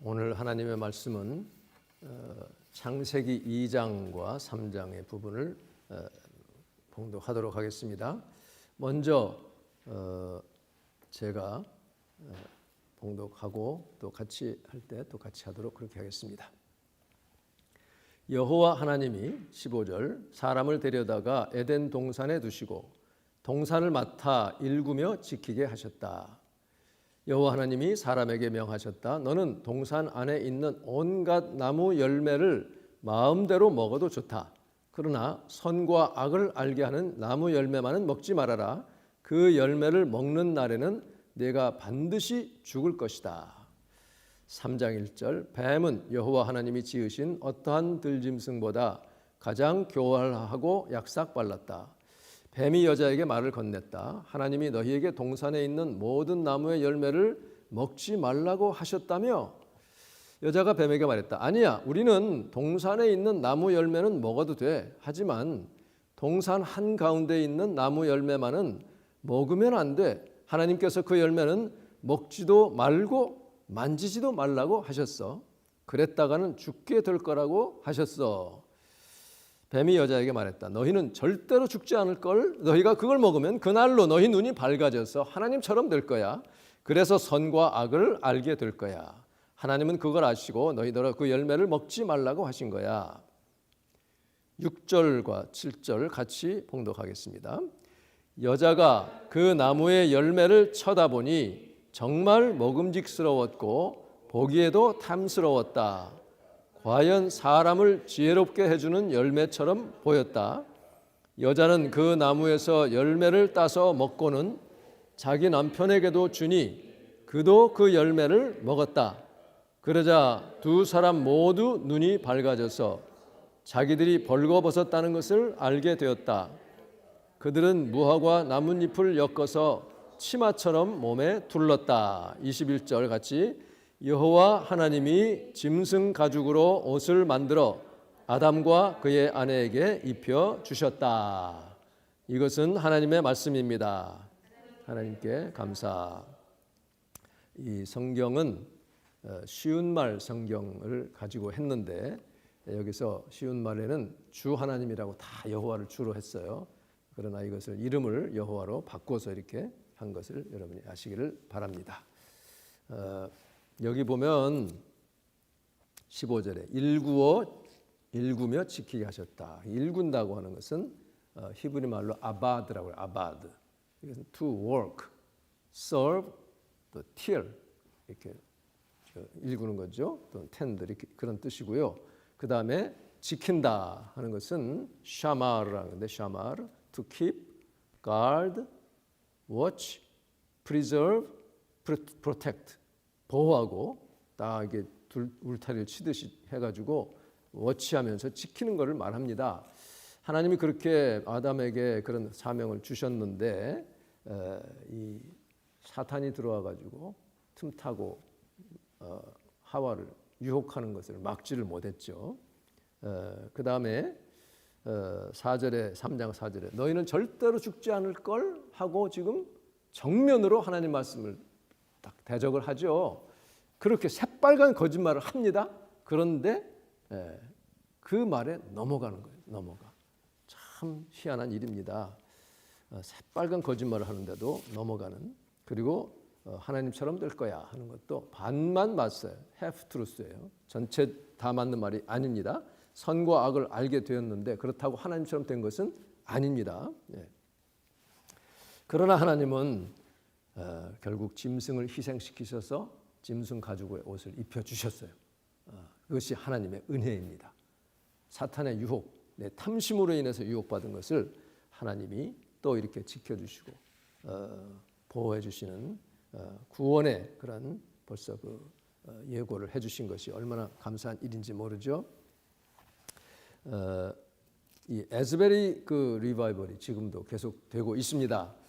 오늘 하나님의 말씀은 창세기 2장과 3장의 부분을 봉독하도록 하겠습니다. 먼저 제가 봉독하고 또 같이 할 때 또 같이 하도록 그렇게 하겠습니다. 여호와 하나님이 15절 사람을 데려다가 에덴 동산에 두시고 동산을 맡아 일구며 지키게 하셨다. 여호와 하나님이 사람에게 명하셨다. 너는 동산 안에 있는 온갖 나무 열매를 마음대로 먹어도 좋다. 그러나 선과 악을 알게 하는 나무 열매만은 먹지 말아라. 그 열매를 먹는 날에는 네가 반드시 죽을 것이다. 3장 1절 뱀은 여호와 하나님이 지으신 어떠한 들짐승보다 가장 교활하고 약삭발랐다. 뱀이 여자에게 말을 건넸다. 하나님이 너희에게 동산에 있는 모든 나무의 열매를 먹지 말라고 하셨다며? 여자가 뱀에게 말했다. 아니야, 우리는 동산에 있는 나무 열매는 먹어도 돼. 하지만 동산 한가운데 있는 나무 열매만은 먹으면 안 돼. 하나님께서 그 열매는 먹지도 말고 만지지도 말라고 하셨어. 그랬다가는 죽게 될 거라고 하셨어. 뱀이 여자에게 말했다. 너희는 절대로 죽지 않을 걸. 너희가 그걸 먹으면 그날로 너희 눈이 밝아져서 하나님처럼 될 거야. 그래서 선과 악을 알게 될 거야. 하나님은 그걸 아시고 너희들아 그 열매를 먹지 말라고 하신 거야. 6절과 7절 같이 봉독하겠습니다. 여자가 그 나무의 열매를 쳐다보니 정말 먹음직스러웠고 보기에도 탐스러웠다. 과연 사람을 지혜롭게 해주는 열매처럼 보였다. 여자는 그 나무에서 열매를 따서 먹고는 자기 남편에게도 주니 그도 그 열매를 먹었다. 그러자 두 사람 모두 눈이 밝아져서 자기들이 벌거벗었다는 것을 알게 되었다. 그들은 무화과 나뭇잎을 엮어서 치마처럼 몸에 둘렀다. 21절 같이 여호와 하나님이 짐승 가죽으로 옷을 만들어 아담과 그의 아내에게 입혀 주셨다. 이것은 하나님의 말씀입니다. 하나님께 감사. 이 성경은 쉬운 말 성경을 가지고 했는데 여기서 쉬운 말에는 주 하나님이라고 다 여호와를 주로 했어요. 그러나 이것을 이름을 여호와로 바꿔서 이렇게 한 것을 여러분이 아시기를 바랍니다. 여기 보면 15절에 일구며 지키게 하셨다. 일군다고 하는 것은 히브리 말로 아바드라고 해요. 아바드. 이것은 to work, serve, 또 till 이렇게 일구는 거죠. 또 tend 이렇게 그런 뜻이고요. 그 다음에 지킨다 하는 것은 샤마르라는 건데 샤마르, to keep, guard, watch, preserve, protect. 보호하고 딱 이게 울타리를 치듯이 해가지고 워치하면서 지키는 것을 말합니다. 하나님이 그렇게 아담에게 그런 사명을 주셨는데 이 사탄이 들어와가지고 틈타고 하와를 유혹하는 것을 막지를 못했죠. 그 다음에 4절에 3장 4절에 너희는 절대로 죽지 않을 걸 하고 지금 정면으로 하나님 말씀을 딱 대적을 하죠. 그렇게 새빨간 거짓말을 합니다. 그런데 그 말에 넘어가는 거예요. 넘어가. 참 희한한 일입니다. 새빨간 거짓말을 하는데도 넘어가는. 그리고 하나님처럼 될 거야 하는 것도 반만 맞어요. half truth예요. 전체 다 맞는 말이 아닙니다. 선과 악을 알게 되었는데 그렇다고 하나님처럼 된 것은 아닙니다. 그러나 하나님은 결국 짐승을 희생시키셔서 짐승 가죽의 옷을 입혀주셨어요. 그것이 하나님의 은혜입니다. 사탄의 유혹, 탐심으로 인해서 유혹받은 것을 하나님이 또 이렇게 지켜주시고 보호해 주시는 구원의 그런 벌써 그 예고를 해주신 것이 얼마나 감사한 일인지 모르죠. 이 에즈베리 그 리바이벌이 지금도 계속되고 있습니다.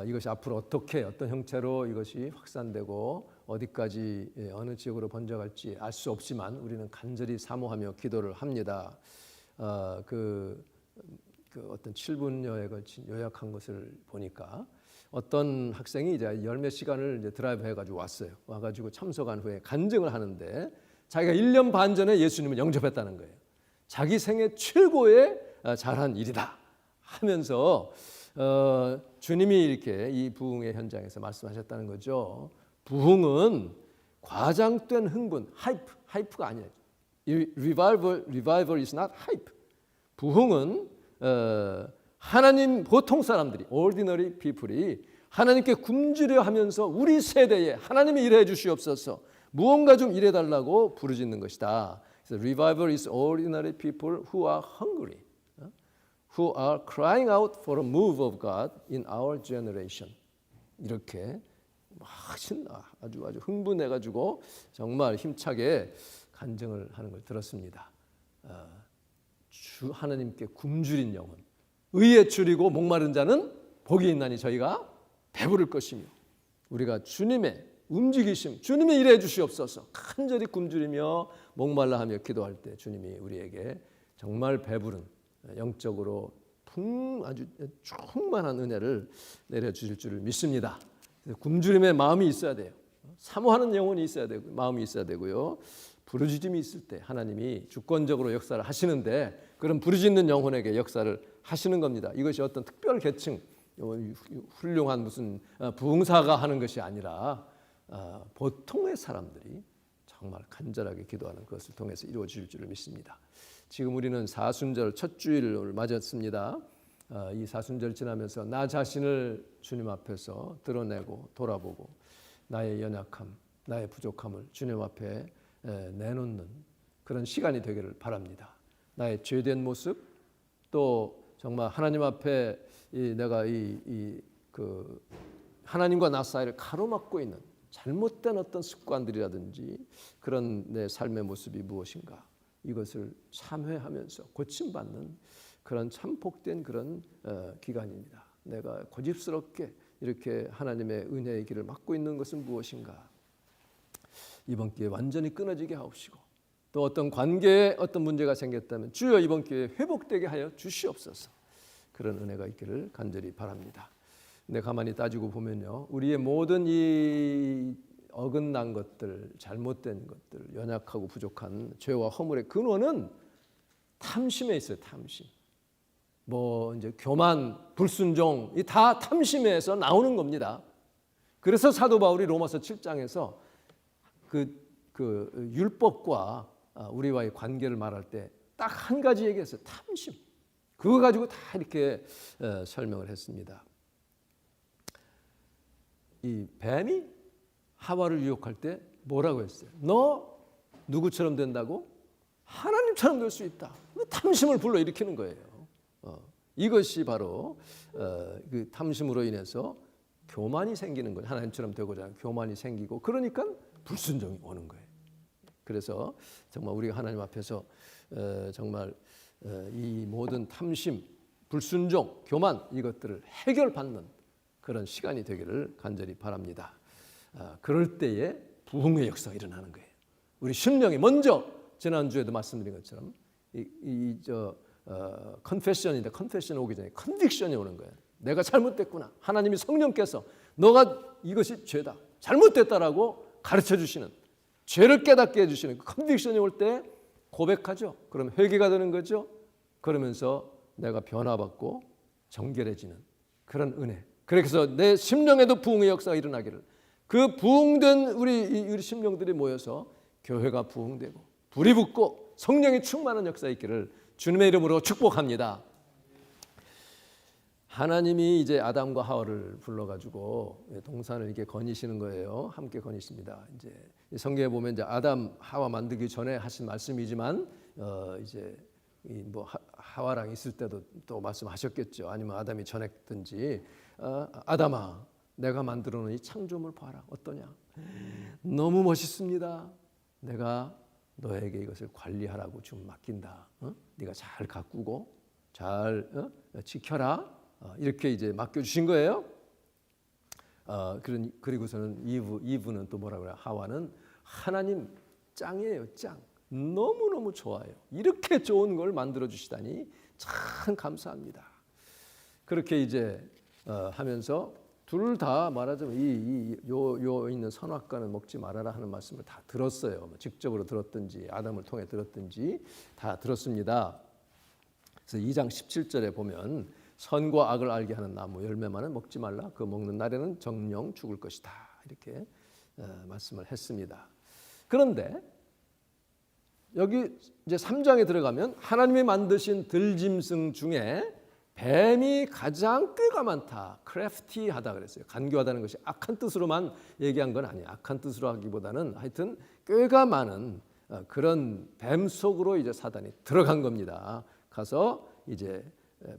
이것이 앞으로 어떻게 어떤 형태로 이것이 확산되고 어디까지 어느 지역으로 번져갈지 알 수 없지만 우리는 간절히 사모하며 기도를 합니다. 그 어떤 7분여에 걸친 요약한 것을 보니까 어떤 학생이 이제 열몇 시간을 이제 드라이브 해가지고 왔어요. 와가지고 참석한 후에 간증을 하는데 자기가 1년 반 전에 예수님을 영접했다는 거예요. 자기 생애 최고의 잘한 일이다 하면서 주님이 이렇게 이 부흥의 현장에서 말씀하셨다는 거죠. 부흥은 과장된 흥분, 하이프가 아니에요. Revival is not hype. 부흥은 하나님 보통 사람들이 ordinary people이 하나님께 굶주려 하면서 우리 세대에 하나님이 일해 주시옵소서 무언가 좀 일해 달라고 부르짖는 것이다. 그래서 revival is ordinary people who are hungry, who are crying out for a move of God in our generation. 이렇게 막 아주 흥분해 가지고 정말 힘차게 간증을 하는 걸 들었습니다. 주 하나님께 굶주린 영혼, 의에 줄이고 목마른 자는 복이 있나니 저희가 배부를 것이며 우리가 주님의 움직이심, 주님의 일해 주시옵소서 간절히 굶주리며 목말라 하며 기도할 때 주님이 우리에게 정말 배부른 영적으로 아주 충만한 은혜를 내려주실 줄을 믿습니다. 굶주림의 마음이 있어야 돼요. 사모하는 영혼이 있어야 되고 마음이 있어야 되고요. 부르짖음이 있을 때 하나님이 주권적으로 역사를 하시는데 그런 부르짖는 영혼에게 역사를 하시는 겁니다. 이것이 어떤 특별 계층, 훌륭한 무슨 부흥사가 하는 것이 아니라 보통의 사람들이 정말 간절하게 기도하는 것을 통해서 이루어질 줄을 믿습니다. 지금 우리는 사순절 첫 주일을 맞았습니다. 이 사순절 지나면서 나 자신을 주님 앞에서 드러내고 돌아보고 나의 연약함, 나의 부족함을 주님 앞에 내놓는 그런 시간이 되기를 바랍니다. 나의 죄된 모습 또 정말 하나님 앞에 내가 하나님과 나 사이를 가로막고 있는 잘못된 어떤 습관들이라든지 그런 내 삶의 모습이 무엇인가 이것을 참회하면서 고침받는 그런 참복된 그런 기간입니다. 내가 고집스럽게 이렇게 하나님의 은혜의 길을 막고 있는 것은 무엇인가? 이번 기회에 완전히 끊어지게 하옵시고 또 어떤 관계에 어떤 문제가 생겼다면 주여 이번 기회에 회복되게 하여 주시옵소서. 그런 은혜가 있기를 간절히 바랍니다. 근데 가만히 따지고 보면요, 우리의 모든 이 어긋난 것들, 잘못된 것들, 연약하고 부족한 죄와 허물의 근원은 탐심에 있어요. 탐심. 이제 교만, 불순종, 이 다 탐심에서 나오는 겁니다. 그래서 사도 바울이 로마서 7장에서 그 율법과 우리와의 관계를 말할 때 딱 한 가지 얘기했어요. 탐심. 그거 가지고 다 이렇게 설명을 했습니다. 이 뱀이 하와를 유혹할 때 뭐라고 했어요? 너 누구처럼 된다고? 하나님처럼 될 수 있다. 탐심을 불러일으키는 거예요. 이것이 바로 그 탐심으로 인해서 교만이 생기는 거예요. 하나님처럼 되고자 하는 교만이 생기고 그러니까 불순종이 오는 거예요. 그래서 정말 우리가 하나님 앞에서 정말 이 모든 탐심, 불순종, 교만 이것들을 해결받는 그런 시간이 되기를 간절히 바랍니다. 그럴 때에 부흥의 역사가 일어나는 거예요. 우리 심령이 먼저 지난주에도 말씀드린 것처럼 컨페션인데 컨페션 오기 전에 컨빅션이 오는 거예요. 내가 잘못됐구나. 하나님이 성령께서 너가 이것이 죄다. 잘못됐다라고 가르쳐 주시는 죄를 깨닫게 해주시는 컨빅션이 올 때 고백하죠. 그럼 회개가 되는 거죠. 그러면서 내가 변화받고 정결해지는 그런 은혜. 그래서 내 심령에도 부흥의 역사가 일어나기를 그 부흥된 우리 심령들이 모여서 교회가 부흥되고 불이 붙고 성령이 충만한 역사 있기를 주님의 이름으로 축복합니다. 하나님이 이제 아담과 하와를 불러가지고 동산을 이렇게 거니시는 거예요. 함께 거니십니다. 이제 성경에 보면 이제 아담 하와 만들기 전에 하신 말씀이지만 이제 하와랑 있을 때도 또 말씀하셨겠죠. 아니면 아담이 전했든지 아담아, 내가 만들어놓은 이 창조물 봐라. 어떠냐? 너무 멋있습니다. 내가 너에게 이것을 관리하라고 지금 맡긴다. 네가 잘 가꾸고 잘 지켜라. 이렇게 이제 맡겨주신 거예요. 그리고서는 이브는 또 뭐라 그래요? 하와는 하나님 짱이에요, 짱. 너무너무 좋아요. 이렇게 좋은 걸 만들어 주시다니 참 감사합니다. 그렇게 이제 하면서 둘 다 말하자면 요 있는 선악과는 먹지 말아라 하는 말씀을 다 들었어요. 직접으로 들었든지 아담을 통해 들었든지 다 들었습니다. 그래서 2장 17절에 보면 선과 악을 알게 하는 나무 열매만은 먹지 말라. 그 먹는 날에는 정령 죽을 것이다. 이렇게 말씀을 했습니다. 그런데 여기 이제 3장에 들어가면 하나님이 만드신 들짐승 중에 뱀이 가장 꾀가 많다. 크래프티하다 그랬어요. 간교하다는 것이 악한 뜻으로만 얘기한 건 아니에요. 악한 뜻으로 하기보다는 하여튼 꾀가 많은 그런 뱀 속으로 이제 사단이 들어간 겁니다. 가서 이제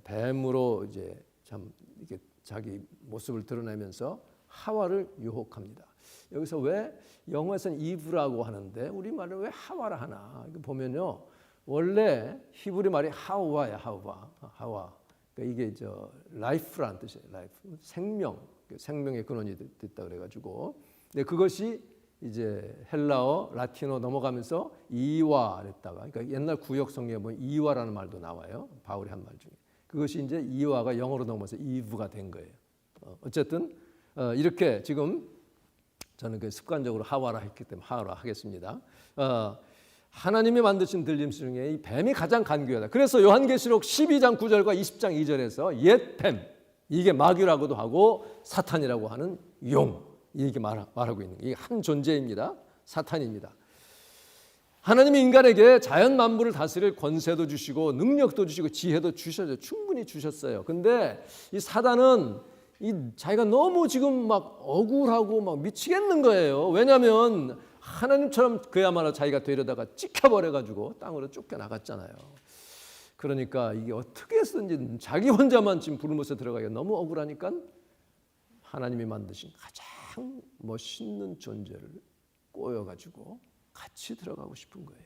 뱀으로 이제 참 이렇게 자기 모습을 드러내면서 하와를 유혹합니다. 여기서 왜 영어에서는 이브라고 하는데 우리말은 왜 하와라 하나? 이거 보면요, 원래 히브리 말이 하와야 하와. 그러니까 이게 저 라이프라는 뜻이에요. 라이프, 생명의 근원이 됐다 그래가지고. 근데 그것이 이제 헬라어, 라틴어 넘어가면서 이와 그랬다가, 그러니까 옛날 구역 성경에 보면 이와라는 말도 나와요. 바울이 한 말 중에. 그것이 이제 이와가 영어로 넘어서 이브가 된 거예요. 어쨌든 이렇게 지금 저는 그 습관적으로 하와라 했기 때문에 하와라 하겠습니다. 하나님이 만드신 들짐승 중에 이 뱀이 가장 간교하다. 그래서 요한계시록 12장 9절과 20장 2절에서 옛 뱀, 이게 마귀라고도 하고 사탄이라고 하는 용, 이렇게 말하고 있는 이게 한 존재입니다. 사탄입니다. 하나님이 인간에게 자연 만물을 다스릴 권세도 주시고 능력도 주시고 지혜도 주셔서 충분히 주셨어요. 근데 이 사단은 자기가 너무 지금 막 억울하고 막 미치겠는 거예요. 왜냐하면 하나님처럼 그야말로 자기가 되려다가 찍혀버려가지고 땅으로 쫓겨나갔잖아요. 그러니까 이게 어떻게 해서든지 자기 혼자만 지금 불못에 들어가기가 너무 억울하니까 하나님이 만드신 가장 멋있는 존재를 꼬여가지고 같이 들어가고 싶은 거예요.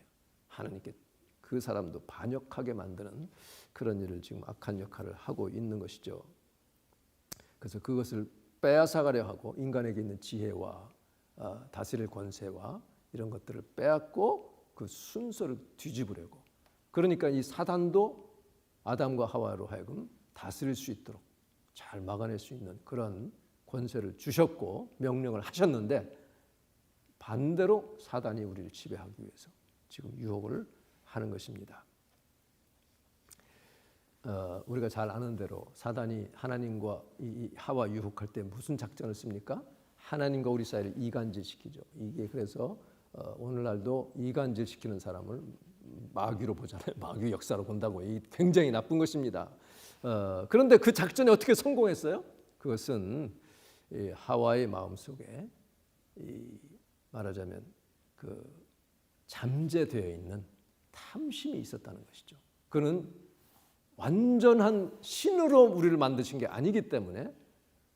하나님께 그 사람도 반역하게 만드는 그런 일을 지금 악한 역할을 하고 있는 것이죠. 그래서 그것을 빼앗아가려 하고 인간에게 있는 지혜와 다스릴 권세와 이런 것들을 빼앗고 그 순서를 뒤집으려고. 그러니까 이 사단도 아담과 하와로 하여금 다스릴 수 있도록 잘 막아낼 수 있는 그런 권세를 주셨고 명령을 하셨는데, 반대로 사단이 우리를 지배하기 위해서 지금 유혹을 하는 것입니다. 우리가 잘 아는 대로 사단이 하나님과 이 하와 유혹할 때 무슨 작전을 씁니까? 하나님과 우리 사이를 이간질시키죠. 이게 그래서 오늘날도 이간질시키는 사람을 마귀로 보잖아요. 마귀 역사로 본다고. 이 굉장히 나쁜 것입니다. 그런데 그 작전이 어떻게 성공했어요? 그것은 이 하와의 마음속에 말하자면 그 잠재되어 있는 탐심이 있었다는 것이죠. 그는 완전한 신으로 우리를 만드신 게 아니기 때문에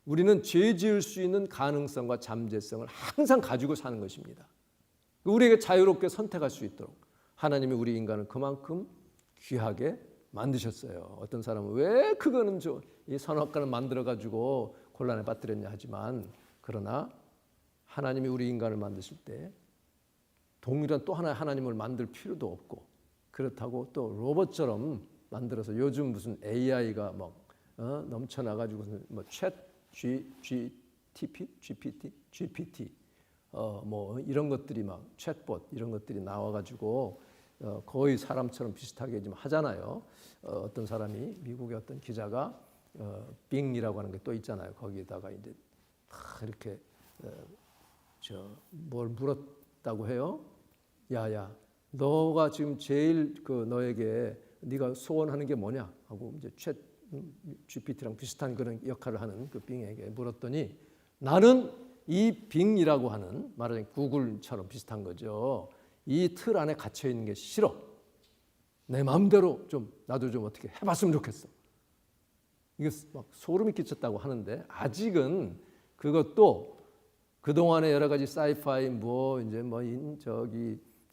우리는 죄 지을 수 있는 가능성과 잠재성을 항상 가지고 사는 것입니다. 우리에게 자유롭게 선택할 수 있도록 하나님이 우리 인간을 그만큼 귀하게 만드셨어요. 어떤 사람은 왜 그거는 이 선악과를 만들어가지고 곤란에 빠뜨렸냐 하지만, 그러나 하나님이 우리 인간을 만드실 때 동일한 또 하나의 하나님을 만들 필요도 없고, 그렇다고 또 로봇처럼 만들어서 요즘 무슨 AI가 막 넘쳐나가지고 뭐 GPT 뭐 이런 것들이 막 챗봇 이런 것들이 나와가지고 거의 사람처럼 비슷하게 좀 하잖아요. 어떤 사람이 미국의 어떤 기자가 빙이라고 하는 게 또 있잖아요. 거기에다가 이제 이렇게 뭘 물었다고 해요. 야야, 너가 지금 제일 너에게 네가 소원하는 게 뭐냐 하고 이제 챗 GPT랑 비슷한 그런 역할을 하는 그 빙에게 물었더니, 나는 이 빙이라고 하는 말하자면 구글처럼 비슷한 거죠. 이 틀 안에 갇혀 있는 게 싫어. 내 마음대로 좀 나도 좀 어떻게 해봤으면 좋겠어. 이게 막 소름이 끼쳤다고 하는데, 아직은 그것도 그 동안에 여러 가지 사이파이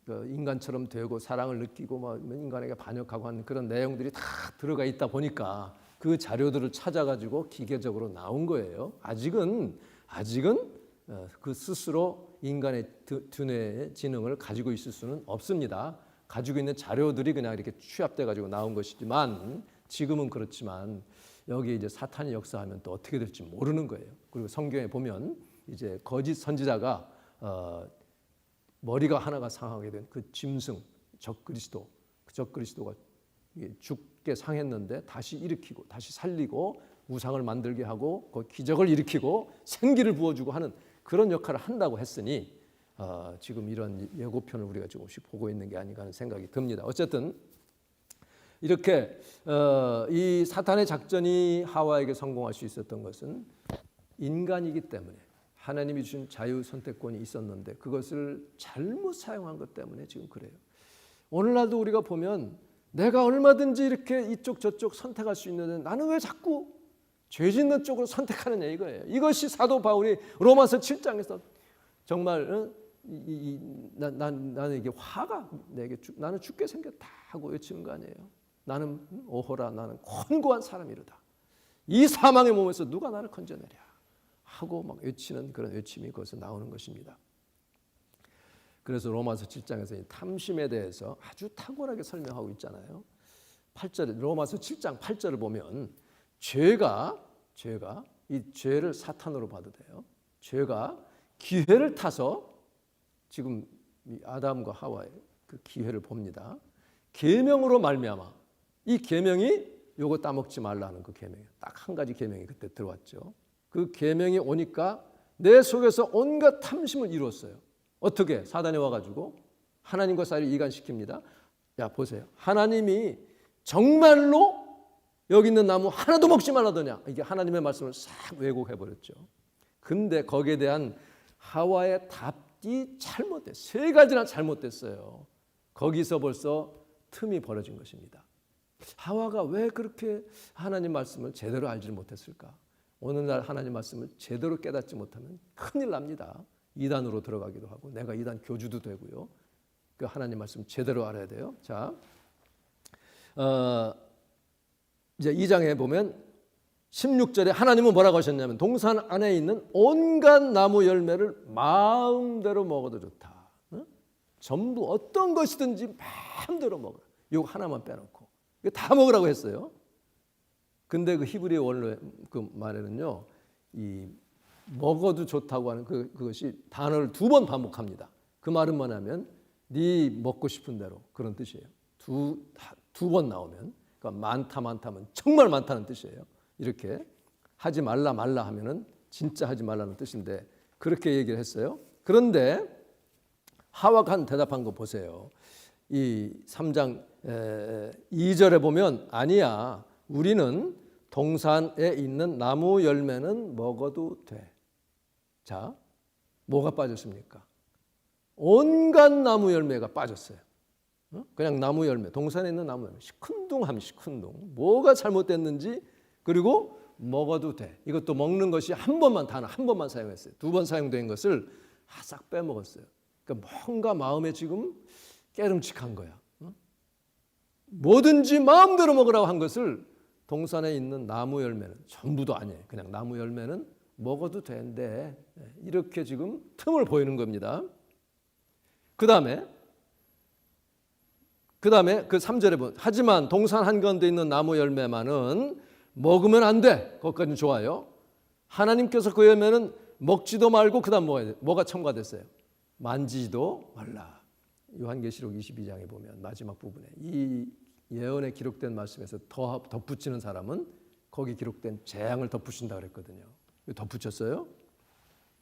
인간처럼 되고 사랑을 느끼고 뭐 인간에게 반역하고 하는 그런 내용들이 다 들어가 있다 보니까 그 자료들을 찾아가지고 기계적으로 나온 거예요. 아직은 그 스스로 인간의 두뇌의 지능을 가지고 있을 수는 없습니다. 가지고 있는 자료들이 그냥 이렇게 취합돼 가지고 나온 것이지만, 지금은 그렇지만 여기에 이제 사탄이 역사하면 또 어떻게 될지 모르는 거예요. 그리고 성경에 보면 이제 거짓 선지자가 머리가 하나가 상하게 된 그 짐승 적그리스도, 그 적그리스도가 죽게 상했는데 다시 일으키고 다시 살리고 우상을 만들게 하고 그 기적을 일으키고 생기를 부어주고 하는 그런 역할을 한다고 했으니 지금 이런 예고편을 우리가 조금씩 보고 있는 게 아닌가 하는 생각이 듭니다. 어쨌든 이렇게 이 사탄의 작전이 하와에게 성공할 수 있었던 것은 인간이기 때문에 하나님이 주신 자유 선택권이 있었는데 그것을 잘못 사용한 것 때문에 지금 그래요. 오늘날도 우리가 보면 내가 얼마든지 이렇게 이쪽 저쪽 선택할 수 있는데 나는 왜 자꾸 죄 짓는 쪽으로 선택하느냐 이거예요. 이것이 사도 바울이 로마서 7장에서 정말 나는 이게 화가 내게 나는 죽게 생겼다 하고 외치는 거 아니에요. 나는 오호라 나는 곤고한 사람이로다. 이 사망의 몸에서 누가 나를 건져내랴 하고 막 외치는 그런 외침이 거기서 나오는 것입니다. 그래서 로마서 7장에서 이 탐심에 대해서 아주 탁월하게 설명하고 있잖아요. 8절 로마서 7장 8절을 보면 죄가 이 죄를 사탄으로 봐도 돼요. 죄가 기회를 타서 지금 이 아담과 하와의 그 기회를 봅니다. 계명으로 말미암아 이 계명이 요거 따먹지 말라는 그 계명이 딱 한 가지 계명이 그때 들어왔죠. 그 계명이 오니까 내 속에서 온갖 탐심을 이루었어요. 어떻게? 사단이 와가지고 하나님과 사이를 이간시킵니다. 야 보세요. 하나님이 정말로 여기 있는 나무 하나도 먹지 말라더냐. 이게 하나님의 말씀을 싹 왜곡해버렸죠. 근데 거기에 대한 하와의 답이 잘못됐어요. 세 가지나 잘못됐어요. 거기서 벌써 틈이 벌어진 것입니다. 하와가 왜 그렇게 하나님 말씀을 제대로 알지 못했을까? 오늘날 하나님 말씀을 제대로 깨닫지 못하면 큰일 납니다. 이단으로 들어가기도 하고 내가 이단 교주도 되고요. 그 하나님 말씀 제대로 알아야 돼요. 자, 이제 2장에 보면 16절에 하나님은 뭐라고 하셨냐면 동산 안에 있는 온갖 나무 열매를 마음대로 먹어도 좋다. 전부 어떤 것이든지 마음대로 먹어라. 이거 하나만 빼놓고 이거 다 먹으라고 했어요. 근데 그 히브리 원래 그 말에는요, 이 먹어도 좋다고 하는 그것이 단어를 2번 반복합니다. 그 말은 뭐냐면 네 먹고 싶은 대로 그런 뜻이에요. 두 번 나오면 그러니까 많다면 정말 많다는 뜻이에요. 이렇게 하지 말라 하면은 진짜 하지 말라는 뜻인데 그렇게 얘기를 했어요. 그런데 하와가 대답한 거 보세요. 이 3장 2절에 보면 아니야. 우리는 동산에 있는 나무 열매는 먹어도 돼. 자, 뭐가 빠졌습니까? 온갖 나무 열매가 빠졌어요. 그냥 나무 열매, 동산에 있는 나무 열매. 시큰둥. 뭐가 잘못됐는지 그리고 먹어도 돼. 이것도 먹는 것이 단어 한 번만 사용했어요. 2번 사용된 것을 싹 빼먹었어요. 그러니까 뭔가 마음에 지금 깨름칙한 거야. 뭐든지 마음대로 먹으라고 한 것을 동산에 있는 나무 열매는 전부도 아니에요. 그냥 나무 열매는 먹어도 되는데 이렇게 지금 틈을 보이는 겁니다. 그 다음에 그 3절에 보면 하지만 동산 한가운데 있는 나무 열매만은 먹으면 안 돼. 거기까지는 좋아요. 하나님께서 그 열매는 먹지도 말고 그 다음 뭐가 첨가됐어요? 만지지도 말라. 요한계시록 22장에 보면 마지막 부분에 이 예언에 기록된 말씀에서 더 덧붙이는 사람은 거기 기록된 재앙을 덧붙인다 그랬거든요. 덧붙였어요?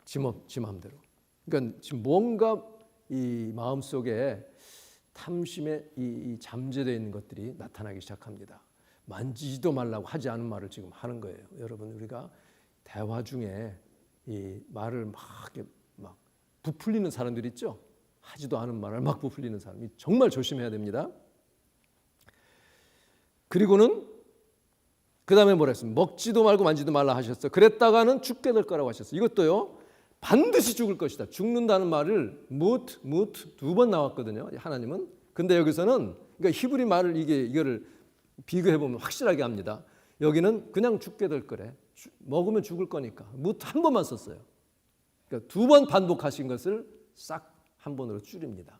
지 마음대로. 그러니까 지금 뭔가 이 마음속에 탐심에 이 잠재되어 있는 것들이 나타나기 시작합니다. 만지지도 말라고 하지 않은 말을 지금 하는 거예요. 여러분 우리가 대화 중에 이 말을 막 부풀리는 사람들 있죠? 하지도 않은 말을 막 부풀리는 사람이 정말 조심해야 됩니다. 그리고는 그 다음에 뭐라 했습니까? 먹지도 말고 만지도 말라 하셨어. 그랬다가는 죽게 될 거라고 하셨어요. 이것도요. 반드시 죽을 것이다. 죽는다는 말을 뭇 2번 나왔거든요. 하나님은. 근데 여기서는 그러니까 히브리 말을 이거를 비교해 보면 확실하게 합니다. 여기는 그냥 죽게 될 거래. 먹으면 죽을 거니까. 뭇 한 번만 썼어요. 그러니까 2번 반복하신 것을 싹 한 번으로 줄입니다.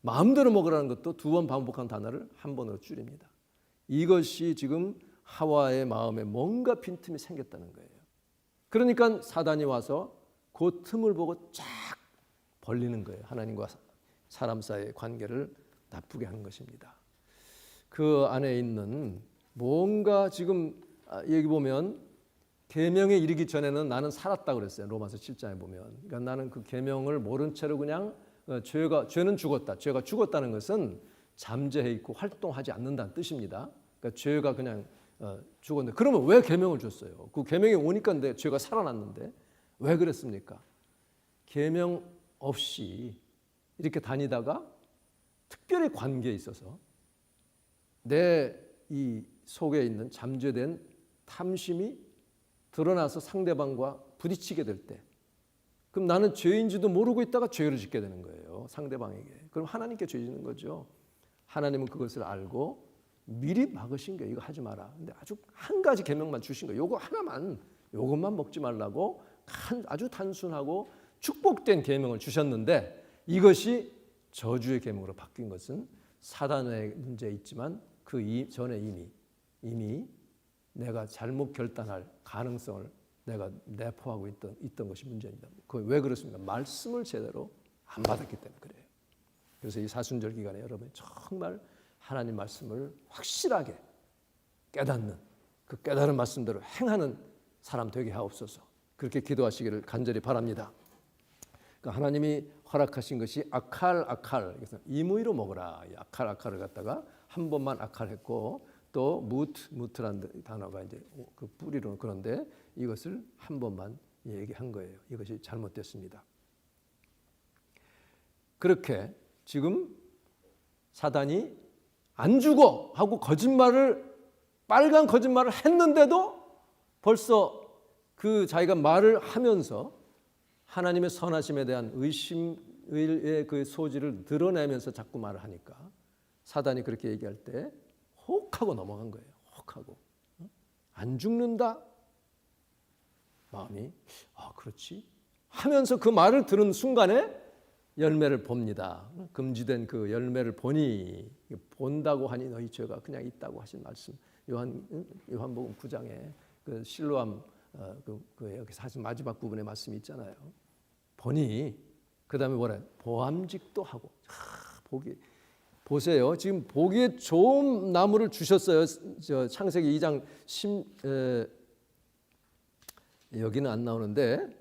마음대로 먹으라는 것도 2번 반복한 단어를 한 번으로 줄입니다. 이것이 지금 하와의 마음에 뭔가 빈틈이 생겼다는 거예요. 그러니까 사단이 와서 그 틈을 보고 쫙 벌리는 거예요. 하나님과 사람 사이의 관계를 나쁘게 하는 것입니다. 그 안에 있는 뭔가 지금 여기 보면 계명에 이르기 전에는 나는 살았다고 그랬어요. 로마서 7장에 보면. 그러니까 나는 그 계명을 모른 채로 그냥 죄는 죽었다. 죄가 죽었다는 것은 잠재해 있고 활동하지 않는다는 뜻입니다. 그러니까 죄가 그냥 죽었는데 그러면 왜 계명을 줬어요? 그 계명이 오니까 내 죄가 살아났는데 왜 그랬습니까? 계명 없이 이렇게 다니다가 특별히 관계에 있어서 내 이 속에 있는 잠재된 탐심이 드러나서 상대방과 부딪히게 될 때, 그럼 나는 죄인지도 모르고 있다가 죄를 짓게 되는 거예요. 상대방에게. 그럼 하나님께 죄 짓는 거죠. 하나님은 그것을 알고 미리 막으신 거예요. 이거 하지 마라. 근데 아주 한 가지 계명만 주신 거예요. 요거 하나만, 요것만 먹지 말라고 아주 단순하고 축복된 계명을 주셨는데, 이것이 저주의 계명으로 바뀐 것은 사단의 문제에 있지만 그 전에 이미 내가 잘못 결단할 가능성을 내가 내포하고 있던 것이 문제입니다. 그게 왜 그렇습니까? 말씀을 제대로 안 받았기 때문에 그래요. 그래서 이 사순절 기간에 여러분이 정말 하나님 말씀을 확실하게 깨닫는, 그 깨달은 말씀대로 행하는 사람 되게 하옵소서. 그렇게 기도하시기를 간절히 바랍니다. 그러니까 하나님이 허락하신 것이 아칼, 그래서 임의로 먹으라. 이 아칼을 갖다가 한 번만 아칼했고, 또 무트라는 단어가 이제 그 뿌리로, 그런데 이것을 한 번만 얘기한 거예요. 이것이 잘못됐습니다. 그렇게 지금 사단이 안 죽어 하고 빨간 거짓말을 했는데도 벌써 그 자기가 말을 하면서 하나님의 선하심에 대한 의심의 그 소지를 드러내면서 자꾸 말을 하니까 사단이 그렇게 얘기할 때 혹하고 넘어간 거예요. 혹하고. 안 죽는다? 마음이 그렇지 하면서 그 말을 들은 순간에 열매를 봅니다. 금지된 그 열매를 보니, 본다고 하니 너희 죄가 그냥 있다고 하신 말씀, 요한복음 9장에 그 실로암 여기 사실 마지막 부분에 말씀이 있잖아요. 보니 그다음에 뭐래? 보암직도 하고. 보세요. 지금 보기에 좋은 나무를 주셨어요. 저 창세기 2장 여기는 안 나오는데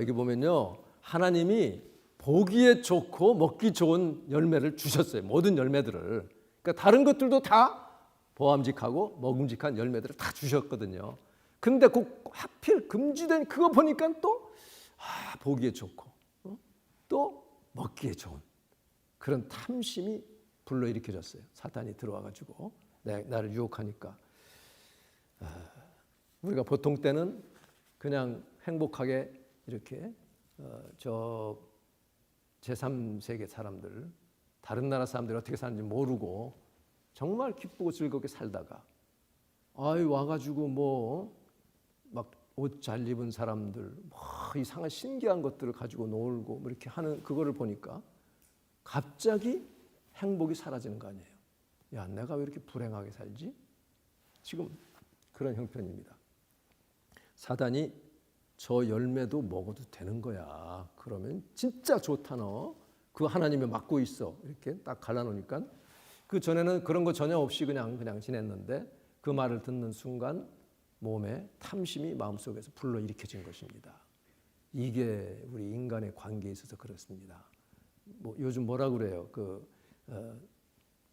여기 보면요, 하나님이 보기에 좋고 먹기 좋은 열매를 주셨어요. 모든 열매들을. 그러니까 다른 것들도 다 보암직하고 먹음직한 열매들을 다 주셨거든요. 근데 그 하필 금지된 그거 보니까 또 보기에 좋고 또 먹기에 좋은 그런 탐심이 불러일으켜졌어요. 사탄이 들어와가지고 나를 유혹하니까. 우리가 보통 때는 그냥 행복하게 이렇게 저 제3세계 사람들, 다른 나라 사람들이 어떻게 사는지 모르고 정말 기쁘고 즐겁게 살다가 와가지고 막 옷 잘 입은 사람들, 이상한 신기한 것들을 가지고 놀고 이렇게 하는 그거를 보니까 갑자기 행복이 사라지는 거 아니에요. 야, 내가 왜 이렇게 불행하게 살지? 지금 그런 형편입니다. 사단이 저 열매도 먹어도 되는 거야. 그러면 진짜 좋다 너. 그 하나님이 맡고 있어. 이렇게 딱 갈라놓으니까 그 전에는 그런 거 전혀 없이 그냥 지냈는데 그 말을 듣는 순간 몸에 탐심이 마음속에서 불러일으켜진 것입니다. 이게 우리 인간의 관계에 있어서 그렇습니다. 요즘 뭐라 그래요?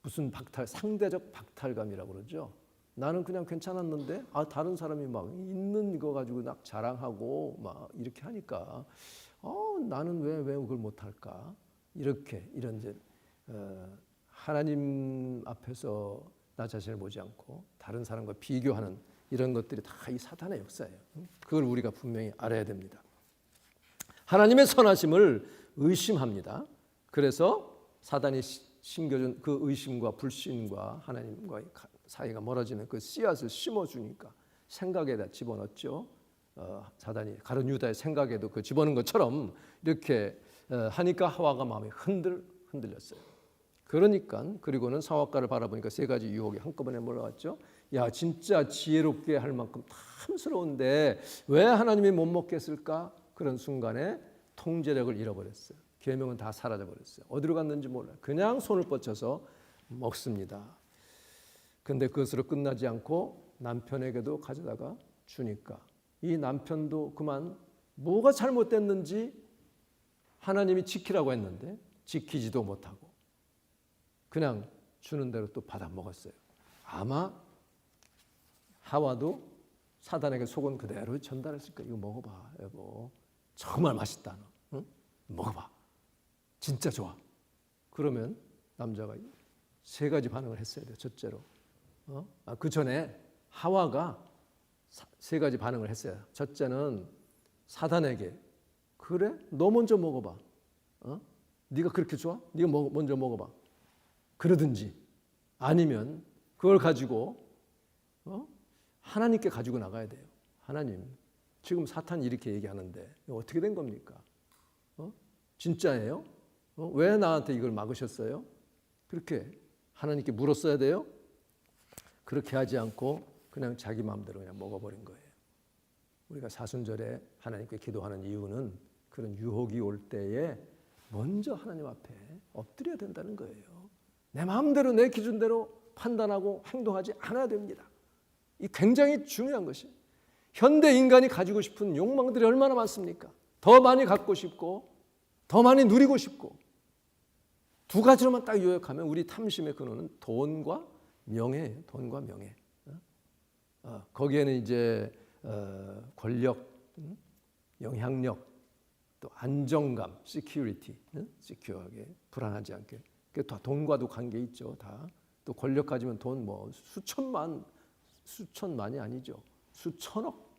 무슨 상대적 박탈감이라고 그러죠. 나는 그냥 괜찮았는데 다른 사람이 막 있는 거 가지고 막 자랑하고 막 이렇게 하니까 나는 왜 그걸 못할까? 이런 이제 하나님 앞에서 나 자신을 보지 않고 다른 사람과 비교하는 이런 것들이 다 이 사탄의 역사예요. 그걸 우리가 분명히 알아야 됩니다. 하나님의 선하심을 의심합니다. 그래서 사단이 심겨준 그 의심과 불신과 하나님과의 사이가 멀어지는 그 씨앗을 심어주니까 생각에다 집어넣었죠. 사단이 가룟 유다의 생각에도 그 집어넣은 것처럼 이렇게 하니까 하와가 마음이 흔들렸어요. 그러니까 그리고는 성악가를 바라보니까 세 가지 유혹이 한꺼번에 몰아왔죠. 야, 진짜 지혜롭게 할 만큼 탐스러운데 왜 하나님이 못 먹겠을까? 그런 순간에 통제력을 잃어버렸어요. 계명은 다 사라져버렸어요. 어디로 갔는지 몰라요. 그냥 손을 뻗쳐서 먹습니다. 근데 그것으로 끝나지 않고 남편에게도 가져다가 주니까 이 남편도 그만 뭐가 잘못됐는지 하나님이 지키라고 했는데 지키지도 못하고 그냥 주는 대로 또 받아 먹었어요. 아마 하와도 사단에게 속은 그대로 전달했을 거예요. 이거 먹어봐, 여보. 정말 맛있다. 너. 응? 먹어봐. 진짜 좋아. 그러면 남자가 세 가지 반응을 했어야 돼요. 첫째로. 그 전에 하와가 세 가지 반응을 했어요. 첫째는 사단에게 그래? 너 먼저 먹어봐. 네가 그렇게 좋아? 네가 먼저 먹어봐. 그러든지 아니면 그걸 가지고 하나님께 가지고 나가야 돼요. 하나님, 지금 사탄이 이렇게 얘기하는데 어떻게 된 겁니까? 진짜예요? 왜 나한테 이걸 막으셨어요? 그렇게 하나님께 물었어야 돼요? 그렇게 하지 않고 그냥 자기 마음대로 그냥 먹어버린 거예요. 우리가 사순절에 하나님께 기도하는 이유는 그런 유혹이 올 때에 먼저 하나님 앞에 엎드려야 된다는 거예요. 내 마음대로 내 기준대로 판단하고 행동하지 않아야 됩니다. 이 굉장히 중요한 것이 현대 인간이 가지고 싶은 욕망들이 얼마나 많습니까? 더 많이 갖고 싶고 더 많이 누리고 싶고 두 가지로만 딱 요약하면 우리 탐심의 근원은 돈과 명예예요. 돈과 명예. 거기에는 이제 권력, 영향력, 또 안정감, security, secure하게 불안하지 않게. 그게 다 돈과도 관계 있죠. 다. 또 권력 가지면 돈 뭐 수천만이 아니죠. 수천억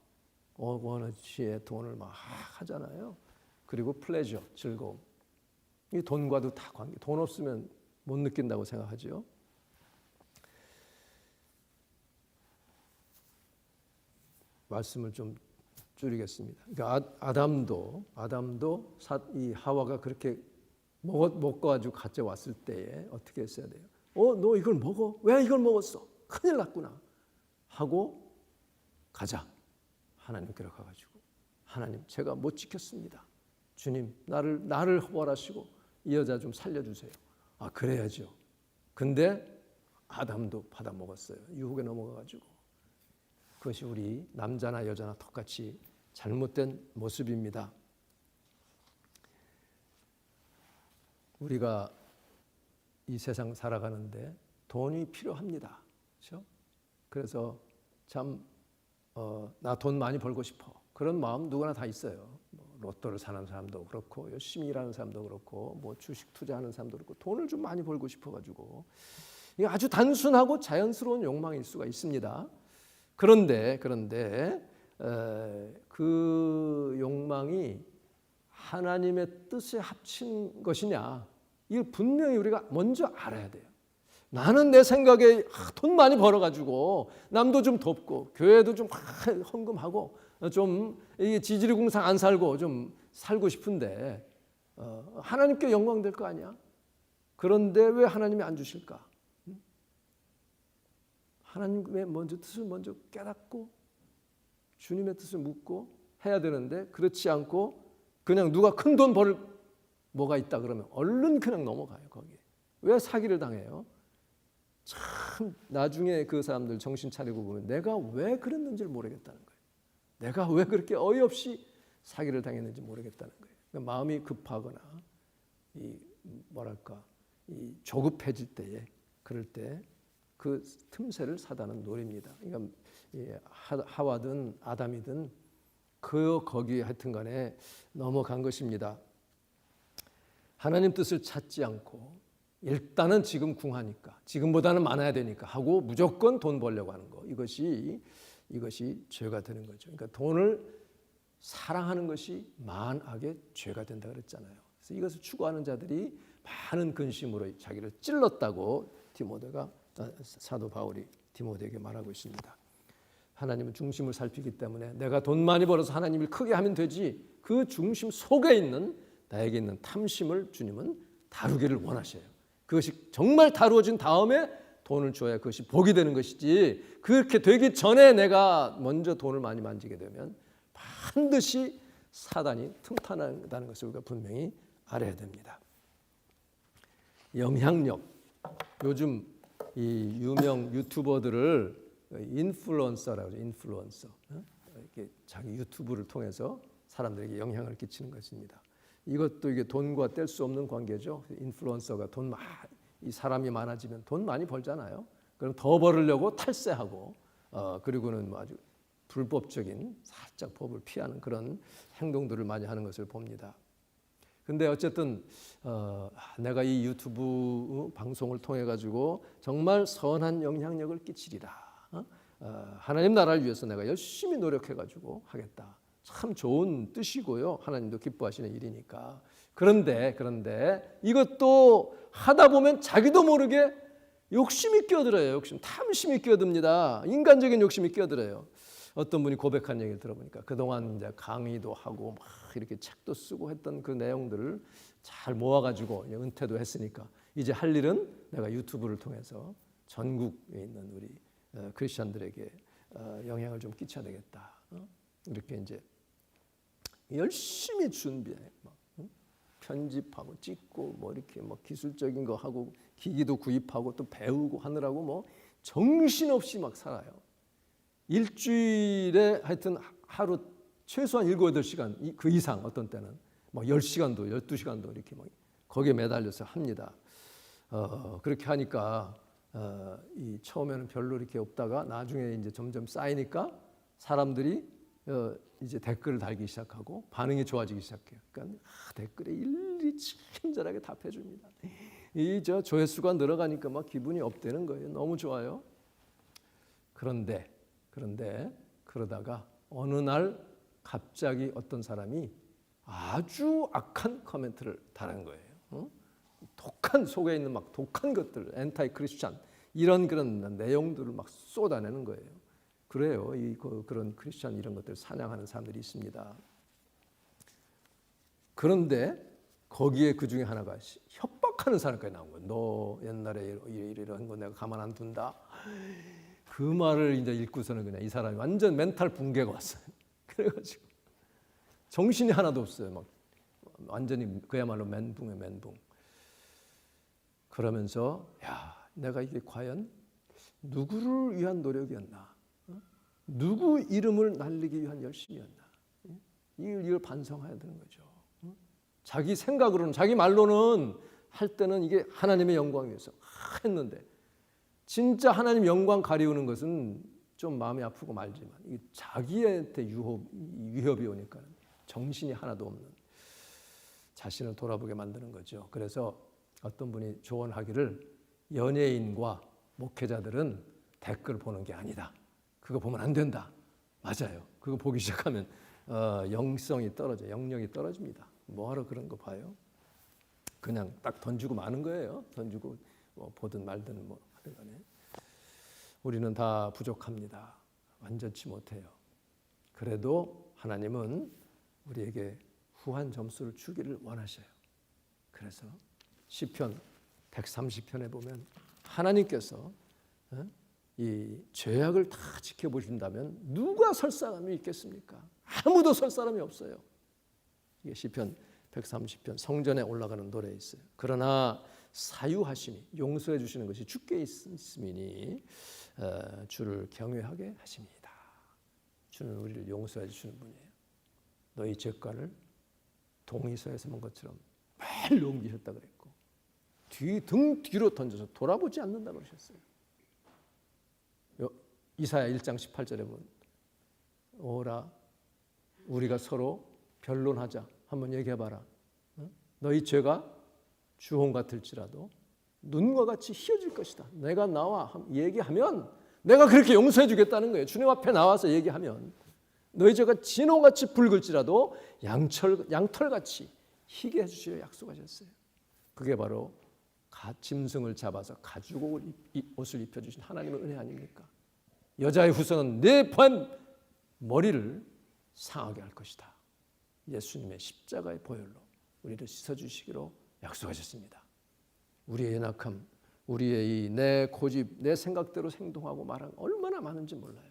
원어치의 돈을 막 하잖아요. 그리고 플레저, 즐거움. 이 돈과도 다 관계. 돈 없으면 못 느낀다고 생각하죠. 말씀을 좀 줄이겠습니다. 그러니까 아담도 이 하와가 그렇게 먹고 가지고 가져왔을 때에 어떻게 했어야 돼요? 너 이걸 먹어? 왜 이걸 먹었어? 큰일 났구나. 하고 가자. 하나님께로 가가지고 하나님 제가 못 지켰습니다. 주님 나를 허벌하시고 이 여자 좀 살려주세요. 그래야죠. 근데 아담도 받아 먹었어요. 유혹에 넘어가가지고. 그것이 우리 남자나 여자나 똑같이 잘못된 모습입니다. 우리가 이 세상 살아가는데 돈이 필요합니다. 그렇죠? 그래서 참 나 돈 많이 벌고 싶어. 그런 마음 누구나 다 있어요. 로또를 사는 사람도 그렇고 열심히 일하는 사람도 그렇고 뭐 주식 투자하는 사람도 그렇고 돈을 좀 많이 벌고 싶어가지고 이게 아주 단순하고 자연스러운 욕망일 수가 있습니다. 그런데 그 욕망이 하나님의 뜻에 합친 것이냐 이걸 분명히 우리가 먼저 알아야 돼요. 나는 내 생각에 돈 많이 벌어가지고 남도 좀 돕고 교회도 좀 헌금하고 좀 지지리궁상 안 살고 좀 살고 싶은데 하나님께 영광 될 거 아니야? 그런데 왜 하나님이 안 주실까? 하나님의 뜻을 먼저 깨닫고 주님의 뜻을 묻고 해야 되는데 그렇지 않고 그냥 누가 큰 돈 벌 뭐가 있다 그러면 얼른 그냥 넘어가요. 거기에. 왜 사기를 당해요? 참 나중에 그 사람들 정신 차리고 보면 내가 왜 그랬는지를 모르겠다는 거예요. 내가 왜 그렇게 어이없이 사기를 당했는지 모르겠다는 거예요. 그러니까 마음이 급하거나 이 조급해질 때에 그럴 때 그 틈새를 사단은 노립니다. 그러니까 하와든 아담이든 거기 하여튼 간에 넘어간 것입니다. 하나님 뜻을 찾지 않고 일단은 지금 궁하니까 지금보다는 많아야 되니까 하고 무조건 돈 벌려고 하는 거 이것이 죄가 되는 거죠. 그러니까 돈을 사랑하는 것이 만악의 죄가 된다 그랬잖아요. 그래서 이것을 추구하는 자들이 많은 근심으로 자기를 찔렀다고 사도 바울이 디모데에게 말하고 있습니다. 하나님은 중심을 살피기 때문에 내가 돈 많이 벌어서 하나님을 크게 하면 되지 그 중심 속에 있는 나에게 있는 탐심을 주님은 다루기를 원하셔요. 그것이 정말 다루어진 다음에 돈을 줘야 그것이 복이 되는 것이지, 그렇게 되기 전에 내가 먼저 돈을 많이 만지게 되면 반드시 사단이 틈타난다는 것을 우리가 분명히 알아야 됩니다. 영향력. 요즘 이 유명 유튜버들을 인플루언서라고 하죠. 인플루언서. 이렇게 자기 유튜브를 통해서 사람들에게 영향을 끼치는 것입니다. 이것도 이게 돈과 뗄 수 없는 관계죠. 인플루언서가 이 사람이 많아지면 돈 많이 벌잖아요. 그럼 더 벌으려고 탈세하고 그리고는 아주 불법적인 살짝 법을 피하는 그런 행동들을 많이 하는 것을 봅니다. 근데 어쨌든 내가 이 유튜브 방송을 통해 가지고 정말 선한 영향력을 끼치리라. 하나님 나라를 위해서 내가 열심히 노력해 가지고 하겠다. 참 좋은 뜻이고요. 하나님도 기뻐하시는 일이니까. 그런데 이것도 하다 보면 자기도 모르게 욕심이 끼어들어요. 욕심, 탐심이 끼어듭니다. 인간적인 욕심이 끼어들어요. 어떤 분이 고백한 얘기를 들어보니까 그동안 이제 강의도 하고 막 이렇게 책도 쓰고 했던 그 내용들을 잘 모아가지고 은퇴도 했으니까 이제 할 일은 내가 유튜브를 통해서 전국에 있는 우리 크리스천들에게 영향을 좀 끼쳐야 되겠다. 이렇게 이제 열심히 준비해. 막 편집하고 찍고 뭐 이렇게 뭐 기술적인 거 하고 기기도 구입하고 또 배우고 하느라고 뭐 정신없이 막 살아요. 일주일에 하여튼 하루 최소한 7, 8시간 그 이상 어떤 때는 뭐 10시간도 12시간도 이렇게 막 거기에 매달려서 합니다. 그렇게 하니까 이 처음에는 별로 이렇게 없다가 나중에 이제 점점 쌓이니까 사람들이 이제 댓글을 달기 시작하고 반응이 좋아지기 시작해요. 그러니까 댓글에 일일이 친절하게 답해 줍니다. 이 조회수가 늘어가니까 막 기분이 업되는 거예요. 너무 좋아요. 그런데 그러다가 어느 날 갑자기 어떤 사람이 아주 악한 코멘트를 다는 거예요. 독한 속에 있는 막 독한 것들, 엔타이 크리스찬 이런 그런 내용들을 막 쏟아내는 거예요. 그래요. 그런 크리스찬 이런 것들 사냥하는 사람들이 있습니다. 그런데 거기에 그 중에 하나가 협박하는 사람까지 나온 거예요. 너 옛날에 이런 거 내가 가만 안 둔다. 그 말을 이제 읽고서는 그냥 이 사람이 완전 멘탈 붕괴가 왔어요. 그래가지고 정신이 하나도 없어요. 막 완전히 그야말로 멘붕에 멘붕. 그러면서 내가 이게 과연 누구를 위한 노력이었나? 누구 이름을 날리기 위한 열심이었나? 이걸 반성해야 되는 거죠. 자기 생각으로는 자기 말로는 할 때는 이게 하나님의 영광 위해서 했는데 진짜 하나님 영광 가리우는 것은 좀 마음이 아프고 말지만 이 자기한테 위협이 오니까 정신이 하나도 없는 자신을 돌아보게 만드는 거죠. 그래서 어떤 분이 조언하기를 연예인과 목회자들은 댓글 보는 게 아니다. 그거 보면 안 된다. 맞아요. 그거 보기 시작하면 영성이 떨어져, 영력이 떨어집니다. 뭐하러 그런 거 봐요? 그냥 딱 던지고 마는 거예요. 던지고 뭐 보든 말든 뭐 하든 간에. 우리는 다 부족합니다. 완전치 못해요. 그래도 하나님은 우리에게 후한 점수를 주기를 원하셔요. 그래서 시편 130편에 보면 하나님께서 이 죄악을 다 지켜보신다면 누가 설 사람이 있겠습니까? 아무도 설 사람이 없어요. 이게 시편 130편 성전에 올라가는 노래에 있어요. 그러나 사유하심이 용서해 주시는 것이 주께 있음이니 주를 경외하게 하십니다. 주는 우리를 용서해 주시는 분이에요. 너희 죄가를 동이서에서 본 것처럼 매일 옮기셨다 그랬고 등 뒤로 던져서 돌아보지 않는다 그러셨어요. 이사야 1장 18절에 보면 오라 우리가 서로 변론하자. 한번 얘기해봐라. 너희 죄가 주홍 같을지라도 눈과 같이 희어질 것이다. 내가 나와 얘기하면 내가 그렇게 용서해 주겠다는 거예요. 주님 앞에 나와서 얘기하면 너희 죄가 진홍같이 붉을지라도 양털같이 희게 해주시려 약속하셨어요. 그게 바로 짐승을 잡아서 가지고 옷을 입혀주신 하나님의 은혜 아닙니까? 여자의 후손은 내 머리를 상하게 할 것이다. 예수님의 십자가의 보혈로 우리를 씻어주시기로 약속하셨습니다. 우리의 연약함, 우리의 이 내 고집, 내 생각대로 행동하고 말하는 얼마나 많은지 몰라요.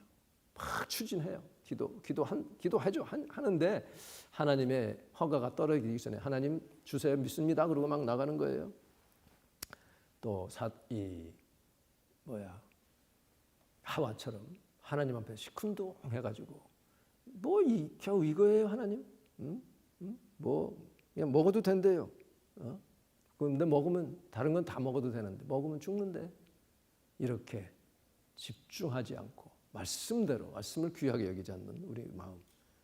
막 추진해요. 기도하죠. 하는데 하나님의 허가가 떨어지기 전에 하나님 주세요, 믿습니다. 그러고 막 나가는 거예요. 또 하와처럼 하나님 앞에 시큰둥해가지고 겨우 이거예요, 하나님? 그냥 먹어도 된대요. 근데 먹으면 다른 건 다 먹어도 되는데 먹으면 죽는데, 이렇게 집중하지 않고 말씀을 귀하게 여기지 않는 우리 마음,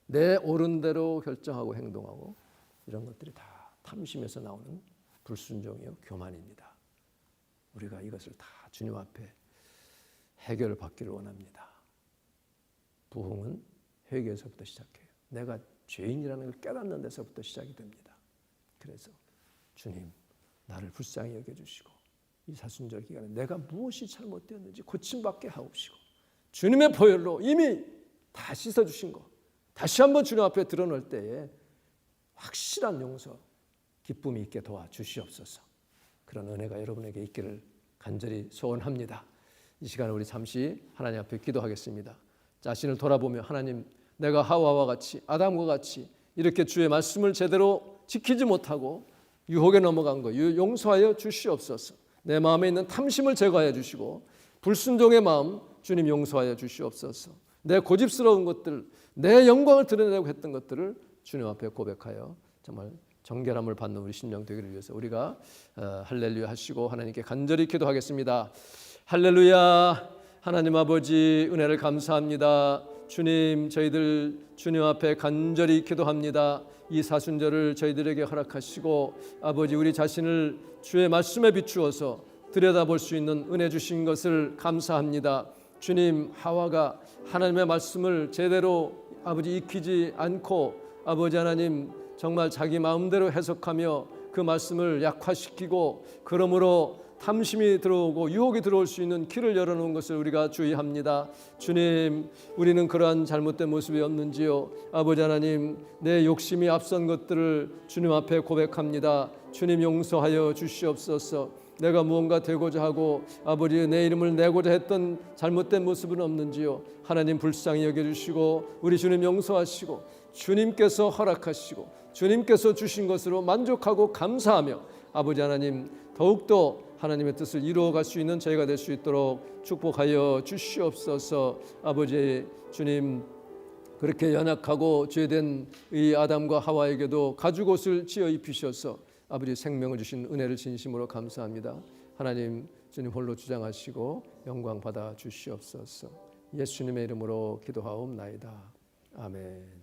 내 옳은 대로 결정하고 행동하고 이런 것들이 다 탐심에서 나오는 불순종이요 교만입니다. 우리가 이것을 다 주님 앞에 해결받기를 원합니다. 부흥은 회개에서부터 시작해요. 내가 죄인이라는 걸 깨닫는 데서부터 시작이 됩니다. 그래서 주님, 나를 불쌍히 여겨주시고 이 사순절 기간에 내가 무엇이 잘못되었는지 고침받게 하옵시고, 주님의 보혈로 이미 다 씻어주신 거 다시 한번 주님 앞에 드러낼 때에 확실한 용서, 기쁨이 있게 도와주시옵소서. 그런 은혜가 여러분에게 있기를 간절히 소원합니다. 이 시간에 우리 잠시 하나님 앞에 기도하겠습니다. 자신을 돌아보며, 하나님, 내가 하와와 같이, 아담과 같이 이렇게 주의 말씀을 제대로 지키지 못하고 유혹에 넘어간 거 용서하여 주시옵소서. 내 마음에 있는 탐심을 제거하여 주시고 불순종의 마음 주님 용서하여 주시옵소서. 내 고집스러운 것들, 내 영광을 드러내려고 했던 것들을 주님 앞에 고백하여 정말 정결함을 받는 우리 심령 되기를 위해서 우리가 할렐루야 하시고 하나님께 간절히 기도하겠습니다. 할렐루야. 하나님 아버지, 은혜를 감사합니다. 주님, 저희들 주님 앞에 간절히 기도합니다. 이 사순절을 저희들에게 허락하시고 아버지, 우리 자신을 주의 말씀에 비추어서 들여다볼 수 있는 은혜 주신 것을 감사합니다. 주님, 하와가 하나님의 말씀을 제대로 아버지 익히지 않고 아버지 하나님 정말 자기 마음대로 해석하며 그 말씀을 약화시키고, 그러므로 탐심이 들어오고 유혹이 들어올 수 있는 길을 열어놓은 것을 우리가 주의합니다. 주님, 우리는 그러한 잘못된 모습이 없는지요? 아버지 하나님, 내 욕심이 앞선 것들을 주님 앞에 고백합니다. 주님, 용서하여 주시옵소서. 내가 무언가 되고자 하고 아버지 내 이름을 내고자 했던 잘못된 모습은 없는지요? 하나님 불쌍히 여겨주시고 우리 주님 용서하시고 주님께서 허락하시고 주님께서 주신 것으로 만족하고 감사하며 아버지 하나님 더욱더 하나님의 뜻을 이루어갈 수 있는 저희가 될 수 있도록 축복하여 주시옵소서. 아버지 주님, 그렇게 연약하고 죄된 이 아담과 하와에게도 가죽옷을 지어 입히셔서 아버지 생명을 주신 은혜를 진심으로 감사합니다. 하나님 주님 홀로 주장하시고 영광 받아 주시옵소서. 예수님의 이름으로 기도하옵나이다. 아멘.